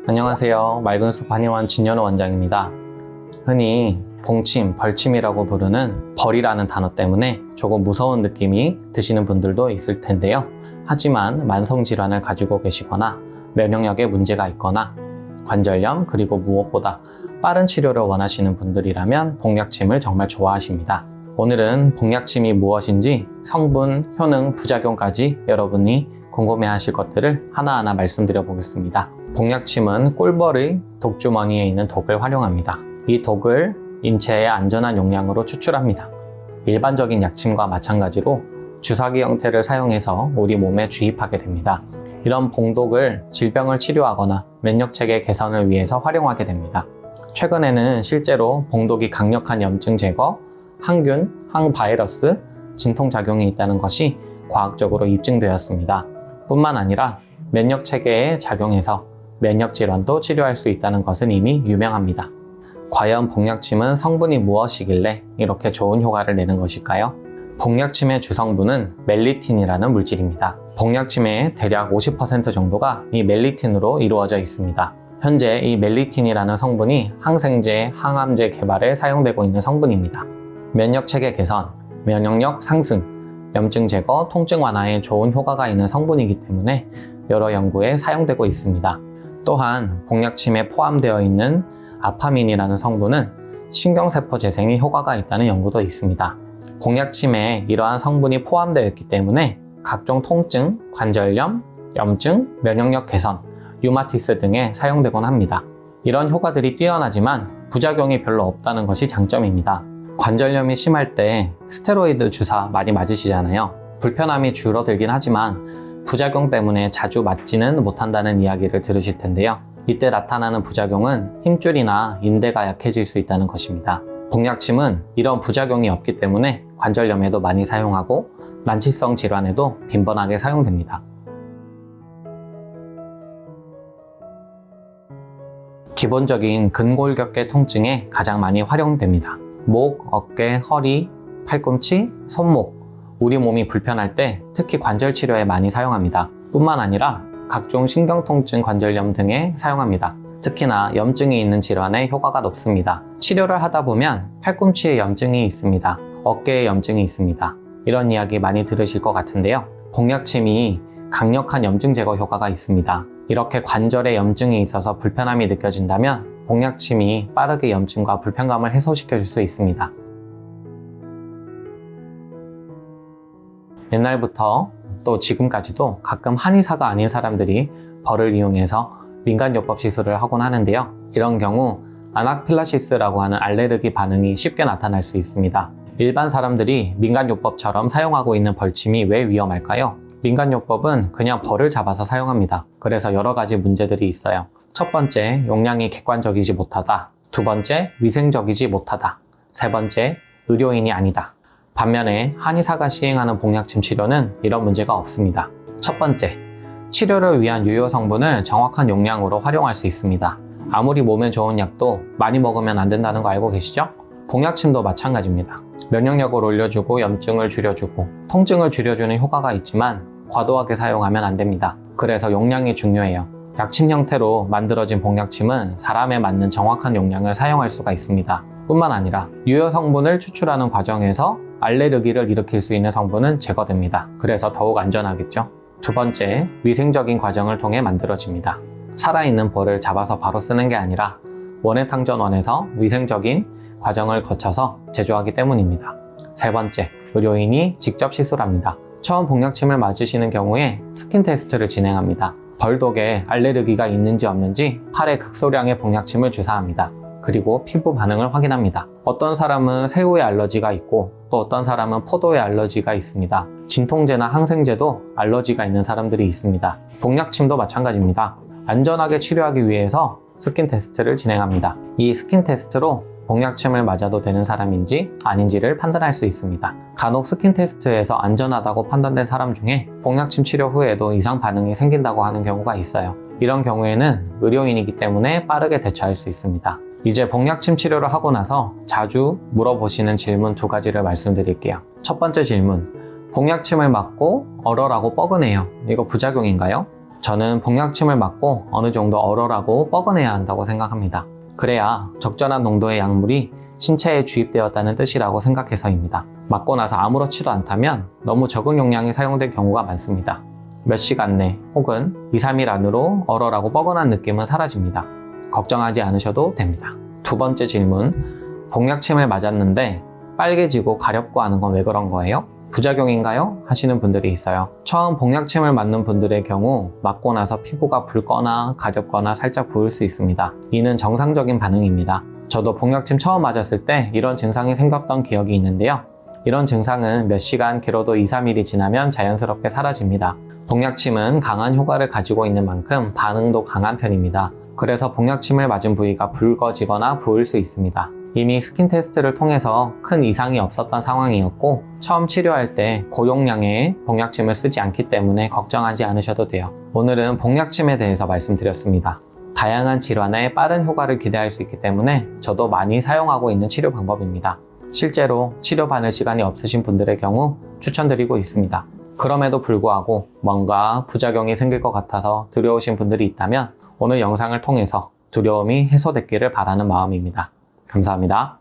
안녕하세요. 맑은숲 한의원 진연호 원장입니다. 흔히 봉침, 벌침이라고 부르는 벌이라는 단어 때문에 조금 무서운 느낌이 드시는 분들도 있을 텐데요. 하지만 만성질환을 가지고 계시거나 면역력에 문제가 있거나 관절염 그리고 무엇보다 빠른 치료를 원하시는 분들이라면 복약침을 정말 좋아하십니다. 오늘은 복약침이 무엇인지 성분, 효능, 부작용까지 여러분이 궁금해하실 것들을 하나하나 말씀드려 보겠습니다. 복약침은 꿀벌의 독주머니에 있는 독을 활용합니다. 이 독을 인체의 안전한 용량으로 추출합니다. 일반적인 약침과 마찬가지로 주사기 형태를 사용해서 우리 몸에 주입하게 됩니다. 이런 봉독을 질병을 치료하거나 면역체계 개선을 위해서 활용하게 됩니다. 최근에는 실제로 봉독이 강력한 염증 제거, 항균, 항바이러스, 진통작용이 있다는 것이 과학적으로 입증되었습니다. 뿐만 아니라 면역체계에 작용해서 면역질환도 치료할 수 있다는 것은 이미 유명합니다. 과연 복약침은 성분이 무엇이길래 이렇게 좋은 효과를 내는 것일까요? 복약침의 주성분은 멜리틴이라는 물질입니다. 복약침의 대략 50% 정도가 이 멜리틴으로 이루어져 있습니다. 현재 이 멜리틴이라는 성분이 항생제, 항암제 개발에 사용되고 있는 성분입니다. 면역체계 개선, 면역력 상승, 염증 제거, 통증 완화에 좋은 효과가 있는 성분이기 때문에 여러 연구에 사용되고 있습니다. 또한 복약침에 포함되어 있는 아파민이라는 성분은 신경세포 재생에 효과가 있다는 연구도 있습니다. 복약침에 이러한 성분이 포함되어 있기 때문에 각종 통증, 관절염, 염증, 면역력 개선, 류마티스 등에 사용되곤 합니다. 이런 효과들이 뛰어나지만 부작용이 별로 없다는 것이 장점입니다. 관절염이 심할 때 스테로이드 주사 많이 맞으시잖아요. 불편함이 줄어들긴 하지만 부작용 때문에 자주 맞지는 못한다는 이야기를 들으실 텐데요. 이때 나타나는 부작용은 힘줄이나 인대가 약해질 수 있다는 것입니다. 복약침은 이런 부작용이 없기 때문에 관절염에도 많이 사용하고 난치성 질환에도 빈번하게 사용됩니다. 기본적인 근골격계 통증에 가장 많이 활용됩니다. 목, 어깨, 허리, 팔꿈치, 손목, 우리 몸이 불편할 때 특히 관절 치료에 많이 사용합니다. 뿐만 아니라 각종 신경통증, 관절염 등에 사용합니다. 특히나 염증이 있는 질환에 효과가 높습니다. 치료를 하다 보면 팔꿈치에 염증이 있습니다. 어깨에 염증이 있습니다. 이런 이야기 많이 들으실 것 같은데요. 복약침이 강력한 염증 제거 효과가 있습니다. 이렇게 관절에 염증이 있어서 불편함이 느껴진다면 복약침이 빠르게 염증과 불편감을 해소시켜 줄 수 있습니다. 옛날부터 또 지금까지도 가끔 한의사가 아닌 사람들이 벌을 이용해서 민간요법 시술을 하곤 하는데요. 이런 경우 아나필락시스라고 하는 알레르기 반응이 쉽게 나타날 수 있습니다. 일반 사람들이 민간요법처럼 사용하고 있는 벌침이 왜 위험할까요? 민간요법은 그냥 벌을 잡아서 사용합니다. 그래서 여러 가지 문제들이 있어요. 첫 번째, 용량이 객관적이지 못하다. 두 번째, 위생적이지 못하다. 세 번째, 의료인이 아니다. 반면에 한의사가 시행하는 복약침 치료는 이런 문제가 없습니다. 첫 번째, 치료를 위한 유효 성분을 정확한 용량으로 활용할 수 있습니다. 아무리 몸에 좋은 약도 많이 먹으면 안 된다는 거 알고 계시죠? 복약침도 마찬가지입니다. 면역력을 올려주고 염증을 줄여주고 통증을 줄여주는 효과가 있지만 과도하게 사용하면 안 됩니다. 그래서 용량이 중요해요. 약침 형태로 만들어진 복약침은 사람에 맞는 정확한 용량을 사용할 수가 있습니다. 뿐만 아니라 유효 성분을 추출하는 과정에서 알레르기를 일으킬 수 있는 성분은 제거됩니다. 그래서 더욱 안전하겠죠? 두 번째, 위생적인 과정을 통해 만들어집니다. 살아있는 벌을 잡아서 바로 쓰는 게 아니라 원예탕전원에서 위생적인 과정을 거쳐서 제조하기 때문입니다. 세 번째, 의료인이 직접 시술합니다. 처음 복약침을 맞으시는 경우에 스킨 테스트를 진행합니다. 벌독에 알레르기가 있는지 없는지 팔에 극소량의 복약침을 주사합니다. 그리고 피부 반응을 확인합니다. 어떤 사람은 새우에 알러지가 있고 또 어떤 사람은 포도에 알러지가 있습니다. 진통제나 항생제도 알러지가 있는 사람들이 있습니다. 복약침도 마찬가지입니다. 안전하게 치료하기 위해서 스킨 테스트를 진행합니다. 이 스킨 테스트로 복약침을 맞아도 되는 사람인지 아닌지를 판단할 수 있습니다. 간혹 스킨 테스트에서 안전하다고 판단된 사람 중에 복약침 치료 후에도 이상 반응이 생긴다고 하는 경우가 있어요. 이런 경우에는 의료인이기 때문에 빠르게 대처할 수 있습니다. 이제 복약침 치료를 하고 나서 자주 물어보시는 질문 두 가지를 말씀드릴게요. 첫 번째 질문, 복약침을 맞고 얼얼하고 뻐근해요. 이거 부작용인가요? 저는 복약침을 맞고 어느 정도 얼얼하고 뻐근해야 한다고 생각합니다. 그래야 적절한 농도의 약물이 신체에 주입되었다는 뜻이라고 생각해서입니다. 맞고 나서 아무렇지도 않다면 너무 적은 용량이 사용된 경우가 많습니다. 몇 시간 내 혹은 2, 3일 안으로 얼얼하고 뻐근한 느낌은 사라집니다. 걱정하지 않으셔도 됩니다. 두 번째 질문, 복약침을 맞았는데 빨개지고 가렵고 하는 건 왜 그런 거예요? 부작용인가요? 하시는 분들이 있어요. 처음 복약침을 맞는 분들의 경우 맞고 나서 피부가 붉거나 가렵거나 살짝 부을 수 있습니다. 이는 정상적인 반응입니다. 저도 복약침 처음 맞았을 때 이런 증상이 생겼던 기억이 있는데요. 이런 증상은 몇 시간, 길어도 2, 3일이 지나면 자연스럽게 사라집니다. 복약침은 강한 효과를 가지고 있는 만큼 반응도 강한 편입니다. 그래서 복약침을 맞은 부위가 붉어지거나 부을 수 있습니다. 이미 스킨 테스트를 통해서 큰 이상이 없었던 상황이었고 처음 치료할 때 고용량의 복약침을 쓰지 않기 때문에 걱정하지 않으셔도 돼요. 오늘은 복약침에 대해서 말씀드렸습니다. 다양한 질환에 빠른 효과를 기대할 수 있기 때문에 저도 많이 사용하고 있는 치료 방법입니다. 실제로 치료받을 시간이 없으신 분들의 경우 추천드리고 있습니다. 그럼에도 불구하고 뭔가 부작용이 생길 것 같아서 두려우신 분들이 있다면 오늘 영상을 통해서 두려움이 해소됐기를 바라는 마음입니다. 감사합니다.